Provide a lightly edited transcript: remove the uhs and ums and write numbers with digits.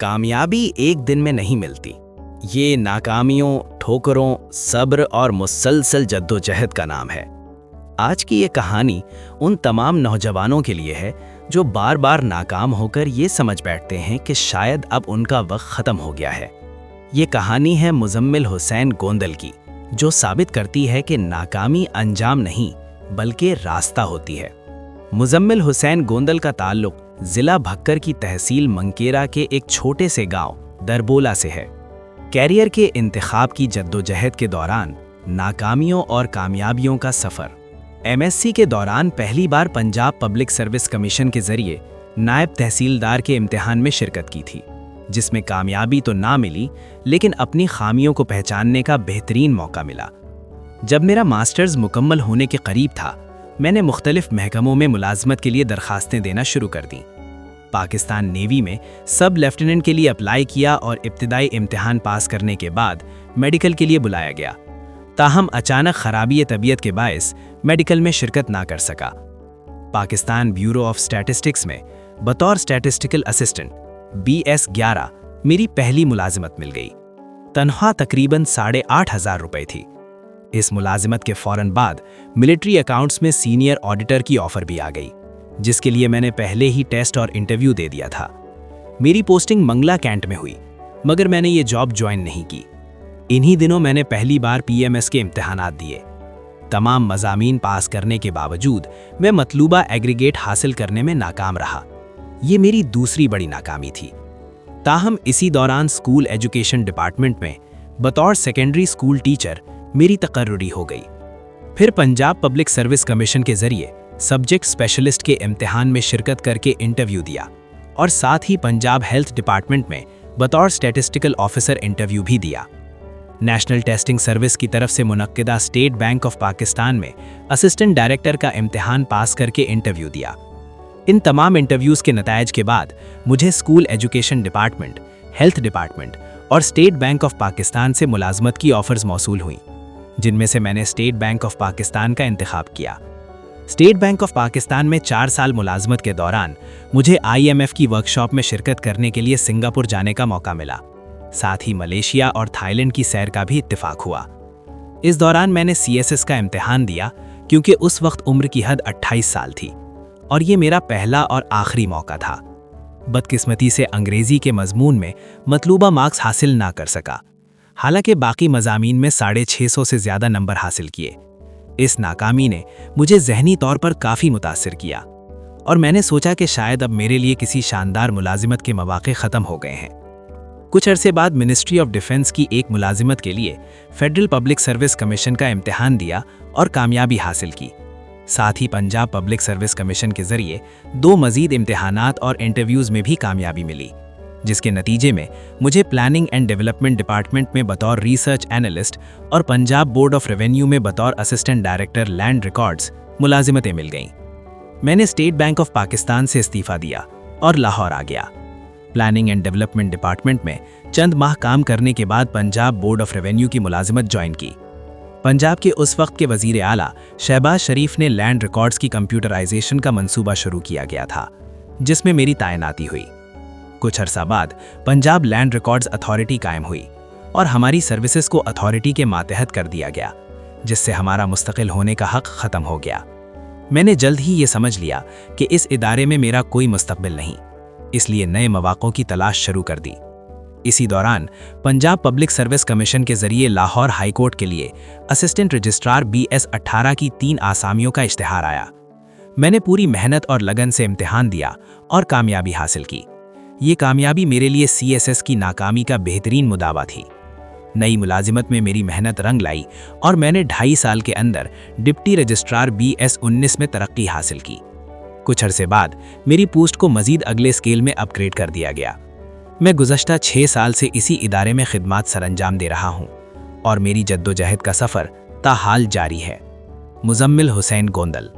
कामयाबी एक दिन में नहीं मिलती। ये नाकामियों, ठोकरों, सब्र और मुसलसल जद्दोजहद का नाम है। आज की ये कहानी उन तमाम नौजवानों के लिए है जो बार बार नाकाम होकर ये समझ बैठते हैं कि शायद अब उनका वक्त ख़त्म हो गया है। ये कहानी है मुजम्मिल हुसैन गोंदल की, जो साबित करती है कि नाकामी अंजाम नहीं बल्कि रास्ता होती है। मुजम्मिल हुसैन गोंदल का ताल्लुक जिला भक्कर की तहसील मंकेरा के एक छोटे से गांव दरबोला से है। कैरियर के इंतखाब की जद्दोजहद के दौरान नाकामियों और कामयाबियों का सफ़र। एमएससी के दौरान पहली बार पंजाब पब्लिक सर्विस कमीशन के जरिए नायब तहसीलदार के इम्तिहान में शिरकत की थी, जिसमें कामयाबी तो ना मिली लेकिन अपनी खामियों को पहचानने का बेहतरीन मौका मिला। जब मेरा मास्टर्स मुकम्मल होने के करीब था, मैंने मुख्तलिफ महकमों में मुलाजमत के लिए दरखास्तें देना शुरू कर दी। पाकिस्तान नेवी में सब लेफ्टिनेंट के लिए अप्लाई किया और इब्तिदाई इम्तिहान पास करने के बाद मेडिकल के लिए बुलाया गया। ताहम अचानक खराबी तबीयत के बायस मेडिकल में शिरकत ना कर सका। पाकिस्तान ब्यूरो ऑफ स्टैटिस्टिक्स में बतौर स्टैटिस्टिकल असिस्टेंट BS 11 मेरी पहली मुलाजिमत मिल गई। तनख्वाह तकरीबन 8,500 रुपए थी। इस मुलाजिमत के फौरन बाद मिलिट्री अकाउंट्स में सीनियर ऑडिटर की ऑफर भी आ गई, जिसके लिए मैंने पहले ही टेस्ट और इंटरव्यू दे दिया था। मेरी पोस्टिंग मंगला कैंट में हुई, मगर मैंने ये जॉब ज्वाइन नहीं की। इन्हीं दिनों मैंने पहली बार PMS के इम्तिहानात दिए। तमाम मज़ामीन पास करने के बावजूद मैं मतलूबा एग्रीगेट हासिल करने में नाकाम रहा। ये मेरी दूसरी बड़ी नाकामी थी। ताहम इसी दौरान स्कूल एजुकेशन डिपार्टमेंट में बतौर सेकेंडरी स्कूल टीचर मेरी तकर्रुरी हो गई। फिर पंजाब पब्लिक सर्विस कमीशन के जरिए सब्जेक्ट स्पेशलिस्ट के इम्तिहान में शिरकत करके इंटरव्यू दिया और साथ ही पंजाब हेल्थ डिपार्टमेंट में बतौर स्टैटिस्टिकल ऑफिसर इंटरव्यू भी दिया। नेशनल टेस्टिंग सर्विस की तरफ से मुनक्किदा स्टेट बैंक ऑफ पाकिस्तान में असिस्टेंट डायरेक्टर का इम्तिहान पास करके इंटरव्यू दिया। इन तमाम इंटरव्यूज़ के नतायज के बाद मुझे school education department, health department और स्टेट बैंक ऑफ पाकिस्तान से मुलाजमत की ऑफर्स मौसूल हुई, जिनमें से मैंने स्टेट बैंक ऑफ पाकिस्तान का इंतखाब किया। स्टेट बैंक ऑफ पाकिस्तान में 4 साल मुलाजमत के दौरान मुझे IMF की वर्कशॉप में शिरकत करने के लिए सिंगापुर जाने का मौका मिला। साथ ही मलेशिया और थाईलैंड की सैर का भी इत्तेफाक हुआ। इस दौरान मैंने CSS का इम्तिहान दिया, क्योंकि उस वक्त उम्र की हद 28 साल थी और ये मेरा पहला और आखिरी मौका था। बदकिस्मती से अंग्रेजी के मजमून में मतलूबा मार्क्स हासिल ना कर सका, हालांकि बाकी मज़ामीन में 650 से ज़्यादा नंबर हासिल किए। इस नाकामी ने मुझे ज़हनी तौर पर काफ़ी मुतासिर किया और मैंने सोचा कि शायद अब मेरे लिए किसी शानदार मुलाजिमत के मौके ख़त्म हो गए हैं। कुछ अरसे बाद मिनिस्ट्री ऑफ डिफेंस की एक मुलाजिमत के लिए फेडरल पब्लिक सर्विस कमीशन का इम्तिहान दिया और कामयाबी हासिल की। साथ ही पंजाब पब्लिक सर्विस कमीशन के जरिए 2 मज़ीद इम्तिहानात और इंटरव्यूज़ में भी कामयाबी मिली, जिसके नतीजे में मुझे प्लानिंग एंड डेवलपमेंट डिपार्टमेंट में बतौर रिसर्च एनालिस्ट और पंजाब बोर्ड ऑफ रेवेन्यू में बतौर असिस्टेंट डायरेक्टर लैंड रिकॉर्ड्स मुलाजिमतें मिल गईं। मैंने स्टेट बैंक ऑफ पाकिस्तान से इस्तीफ़ा दिया और लाहौर आ गया। प्लानिंग एंड डेवलपमेंट डिपार्टमेंट में चंद माह काम करने के बाद पंजाब बोर्ड ऑफ रेवेन्यू की मुलाजिमत ज्वाइन की। पंजाब के उस वक्त के वज़ीर आला शहबाज शरीफ ने लैंड रिकॉर्ड्स की कंप्यूटराइजेशन का मंसूबा शुरू किया गया था, जिसमें मेरी तैनाती हुई। कुछ अरसा बाद पंजाब लैंड रिकॉर्ड्स अथॉरिटी कायम हुई और हमारी सर्विसेज को अथॉरिटी के मातहत कर दिया गया, जिससे हमारा मुस्तकिल होने का हक ख़त्म हो गया। मैंने जल्द ही ये समझ लिया कि इस इदारे में मेरा कोई मुस्तकबिल नहीं, इसलिए नए मौक़ों की तलाश शुरू कर दी। इसी दौरान पंजाब पब्लिक सर्विस कमीशन के जरिए लाहौर हाई कोर्ट के लिए असिस्टेंट रजिस्ट्रार BS 18 की 3 आसामियों का इश्तिहार आया। मैंने पूरी मेहनत और लगन से इम्तिहान दिया और कामयाबी हासिल की। ये कामयाबी मेरे लिए CSS की नाकामी का बेहतरीन मुदावा थी। नई मुलाजिमत में मेरी मेहनत रंग लाई और मैंने 2.5 साल के अंदर डिप्टी रजिस्ट्रार BS 19 में तरक्की हासिल की। कुछ अरसे बाद मेरी पोस्ट को मजीद अगले स्केल में अपग्रेड कर दिया गया। मैं गुज़श्ता 6 साल से इसी इदारे में खिदमात सरअंजाम दे रहा हूँ और मेरी जद्दोजहद का सफ़र ताहाल जारी है। मुजम्मिल हुसैन गोंदल।